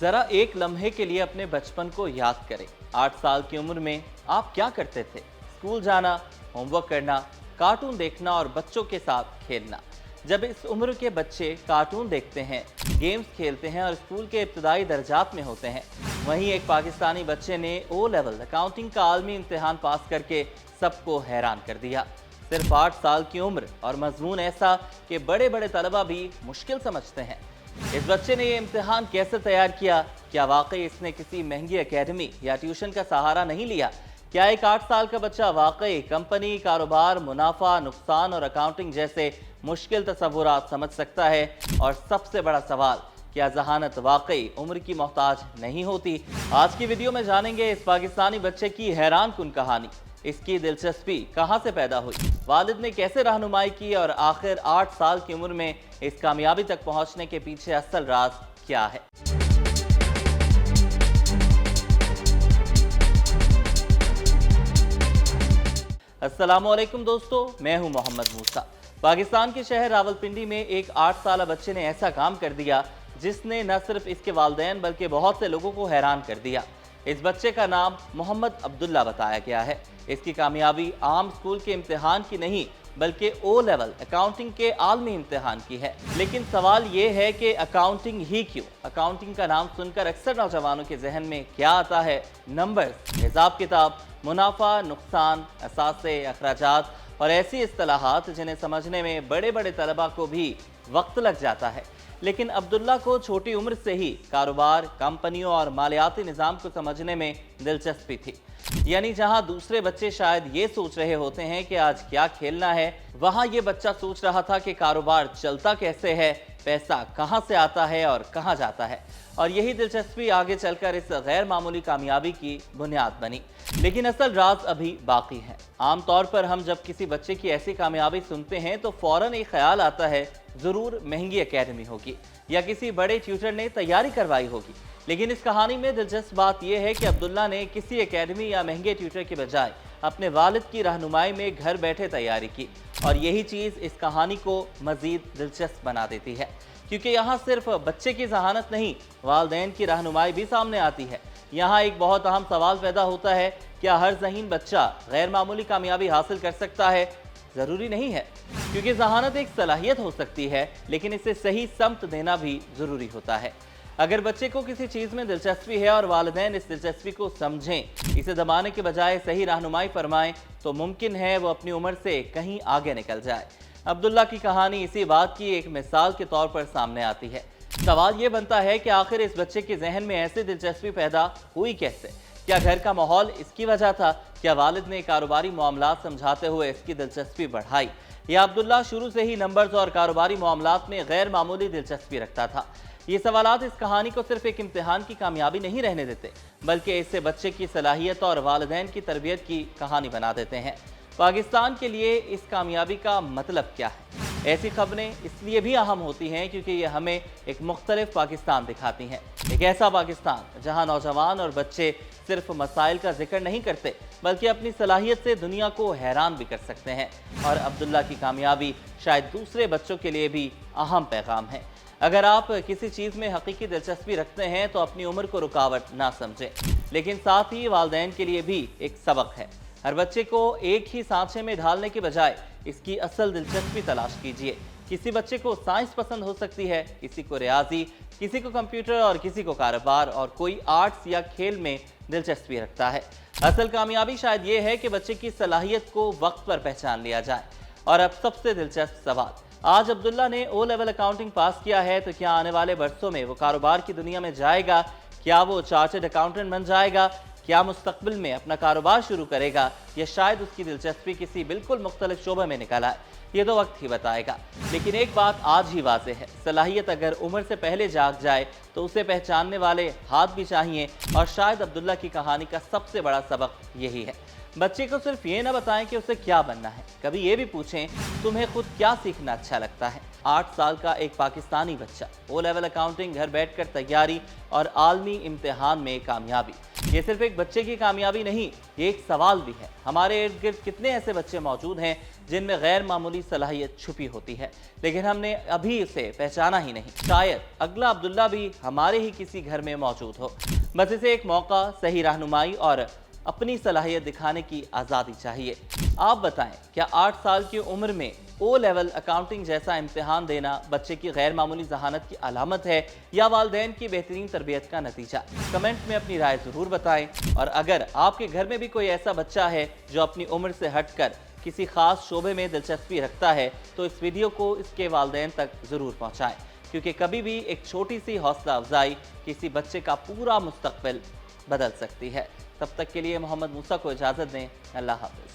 जरा एक लम्हे के लिए अपने बचपन को याद करें। 8 साल की उम्र में आप क्या करते थे? स्कूल जाना, होमवर्क करना, कार्टून देखना और बच्चों के साथ खेलना। जब इस उम्र के बच्चे कार्टून देखते हैं, गेम्स खेलते हैं और स्कूल के इब्तदाई दर्जात में होते हैं, वहीं एक पाकिस्तानी बच्चे ने ओ लेवल अकाउंटिंग का आलमी इम्तिहान पास करके सबको हैरान कर दिया। सिर्फ 8 साल की उम्र और मजमून ऐसा कि बड़े बड़े तलबा भी मुश्किल समझते हैं। इस बच्चे ने ये इम्तिहान कैसे तैयार किया? क्या वाकई इसने किसी महंगी एकेडमी या ट्यूशन का सहारा नहीं लिया? क्या एक 8 साल का बच्चा वाकई कंपनी, कारोबार, मुनाफा, नुकसान और अकाउंटिंग जैसे मुश्किल तसव्वुरात समझ सकता है? और सबसे बड़ा सवाल, क्या जहानत वाकई उम्र की मोहताज नहीं होती? आज की वीडियो में जानेंगे इस पाकिस्तानी बच्चे की हैरान कुन कहानी। इसकी दिलचस्पी कहां से पैदा हुई, वालिद ने कैसे रहनुमाई की और आखिर 8 साल की उम्र में इस कामयाबी तक पहुंचने के पीछे असल राज क्या है। अस्सलामुअलैकुम दोस्तों, मैं हूं मोहम्मद मूसा। पाकिस्तान के शहर रावलपिंडी में एक 8 साल बच्चे ने ऐसा काम कर दिया जिसने न सिर्फ इसके वालिदैन बल्कि बहुत से लोगों को हैरान कर दिया। इस बच्चे का नाम मोहम्मद अब्दुल्ला बताया गया है। इसकी कामयाबी आम स्कूल के इम्तिहान की नहीं बल्कि ओ लेवल अकाउंटिंग के आलमी इम्तिहान की है। लेकिन सवाल ये है कि अकाउंटिंग ही क्यों? अकाउंटिंग का नाम सुनकर अक्सर नौजवानों के जहन में क्या आता है? नंबर्स, हिसाब किताब, मुनाफा, नुकसान, असासे, अखराजात और ऐसी इस्तिलाहात जिन्हें समझने में बड़े बड़े तलबा को भी वक्त लग जाता है। लेकिन अब्दुल्ला को छोटी उम्र से ही कारोबार, कंपनियों और मालियाती निज़ाम को समझने में दिलचस्पी थी। यानी जहां दूसरे बच्चे शायद ये सोच रहे होते हैं कि आज क्या खेलना है, वहां ये बच्चा सोच रहा था कि कारोबार चलता कैसे है, पैसा कहां से आता है और कहां जाता है। और यही दिलचस्पी आगे चलकर इस गैर मामूली कामयाबी की बुनियाद बनी। लेकिन असल राज अभी बाकी है। आमतौर पर हम जब किसी बच्चे की ऐसी कामयाबी सुनते हैं तो फौरन एक ख्याल आता है, जरूर महंगी एकेडमी होगी या किसी बड़े ट्यूटर ने तैयारी करवाई होगी। लेकिन इस कहानी में दिलचस्प बात यह है कि अब्दुल्ला ने किसी एकेडमी या महंगे ट्यूटर के बजाय अपने वालिद की रहनुमाई में घर बैठे तैयारी की। और यही चीज़ इस कहानी को मज़ीद दिलचस्प बना देती है, क्योंकि यहाँ सिर्फ बच्चे की जहानत नहीं, वालिदैन की रहनुमाई भी सामने आती है। यहाँ एक बहुत अहम सवाल पैदा होता है, क्या हर ज़हीन बच्चा गैर मामूली कामयाबी हासिल कर सकता है? ज़रूरी नहीं है, क्योंकि जहानत एक सलाहियत हो सकती है, लेकिन इसे सही समत देना भी ज़रूरी होता है। अगर बच्चे को किसी चीज़ में दिलचस्पी है और वालिदैन इस दिलचस्पी को समझें, इसे दबाने के बजाय सही रहनुमाई फरमाएं, तो मुमकिन है वो अपनी उम्र से कहीं आगे निकल जाए। अब्दुल्ला की कहानी इसी बात की एक मिसाल के तौर पर सामने आती है। सवाल ये बनता है कि आखिर इस बच्चे के जहन में ऐसी दिलचस्पी पैदा हुई कैसे? क्या घर का माहौल इसकी वजह था? क्या वालिद ने कारोबारी मामलात समझाते हुए इसकी दिलचस्पी बढ़ाई? या अब्दुल्ला शुरू से ही नंबर्स और कारोबारी मामलात में गैर मामूली दिलचस्पी रखता था? ये सवालात इस कहानी को सिर्फ एक इम्तिहान की कामयाबी नहीं रहने देते, बल्कि इससे बच्चे की सलाहियत और वालिदैन की तरबियत की कहानी बना देते हैं। पाकिस्तान के लिए इस कामयाबी का मतलब क्या है? ऐसी खबरें इसलिए भी अहम होती हैं क्योंकि ये हमें एक मुख्तलिफ पाकिस्तान दिखाती हैं। एक ऐसा पाकिस्तान जहां नौजवान और बच्चे सिर्फ मसाइल का जिक्र नहीं करते, बल्कि अपनी सलाहियत से दुनिया को हैरान भी कर सकते हैं। और अब्दुल्ला की कामयाबी शायद दूसरे बच्चों के लिए भी अहम पैगाम है। अगर आप किसी चीज़ में हकीकी दिलचस्पी रखते हैं तो अपनी उम्र को रुकावट ना समझें, लेकिन साथ ही वालिदैन के लिए भी एक सबक है। हर बच्चे को एक ही सांचे में ढालने के बजाय इसकी असल दिलचस्पी तलाश कीजिए। किसी बच्चे को साइंस पसंद हो सकती है, किसी को रियाजी, किसी को कंप्यूटर और किसी को कारोबार, और कोई आर्ट्स या खेल में दिलचस्पी रखता है। असल कामयाबी शायद ये है कि बच्चे की सलाहियत को वक्त पर पहचान लिया जाए। और अब सबसे दिलचस्प सवाल, आज अब्दुल्ला ने ओ लेवल अकाउंटिंग पास किया है, तो क्या आने वाले बरसों में वो कारोबार की दुनिया में जाएगा? क्या वो चार्टर्ड अकाउंटेंट बन जाएगा? क्या मुस्तकबिल में अपना कारोबार शुरू करेगा, या शायद उसकी दिलचस्पी किसी बिल्कुल मुख्तलिफ शोबे में निकल आए? ये तो वक्त ही बताएगा। लेकिन एक बात आज ही वाज़ेह है, सलाहियत अगर उम्र से पहले जाग जाए तो उसे पहचानने वाले हाथ भी चाहिए। और शायद अब्दुल्ला की कहानी का सबसे बड़ा सबक यही है। बच्चे को सिर्फ ये ना बताएं कि उसे क्या बनना है, कभी ये भी पूछें तुम्हें खुद क्या सीखना अच्छा लगता है। 8 साल का एक पाकिस्तानी बच्चा, ओ लेवल अकाउंटिंग, घर बैठकर तैयारी और आलमी इम्तिहान में कामयाबी। ये सिर्फ एक बच्चे की कामयाबी नहीं, ये एक सवाल भी है। हमारे इर्द गिर्द कितने ऐसे बच्चे मौजूद हैं जिनमें गैर मामूली सलाहियत छुपी होती है, लेकिन हमने अभी उसे पहचाना ही नहीं। शायद अगला अब्दुल्ला भी हमारे ही किसी घर में मौजूद हो। बस इसे एक मौका, सही रहनुमाई और अपनी सलाहियत दिखाने की आज़ादी चाहिए। आप बताएं, क्या 8 साल की उम्र में ओ लेवल अकाउंटिंग जैसा इम्तिहान देना बच्चे की गैर मामूली जहानत की अलामत है या वालिदैन की बेहतरीन तरबियत का नतीजा? कमेंट में अपनी राय ज़रूर बताएं। और अगर आपके घर में भी कोई ऐसा बच्चा है जो अपनी उम्र से हटकर किसी खास शोबे में दिलचस्पी रखता है, तो इस वीडियो को इसके वालिदैन तक ज़रूर पहुँचाएँ, क्योंकि कभी भी एक छोटी सी हौसला अफजाई किसी बच्चे का पूरा मुस्तकबिल बदल सकती है। तब तक के लिए मोहम्मद मूसा को इजाज़त दें। अल्लाह हाफ़िज़।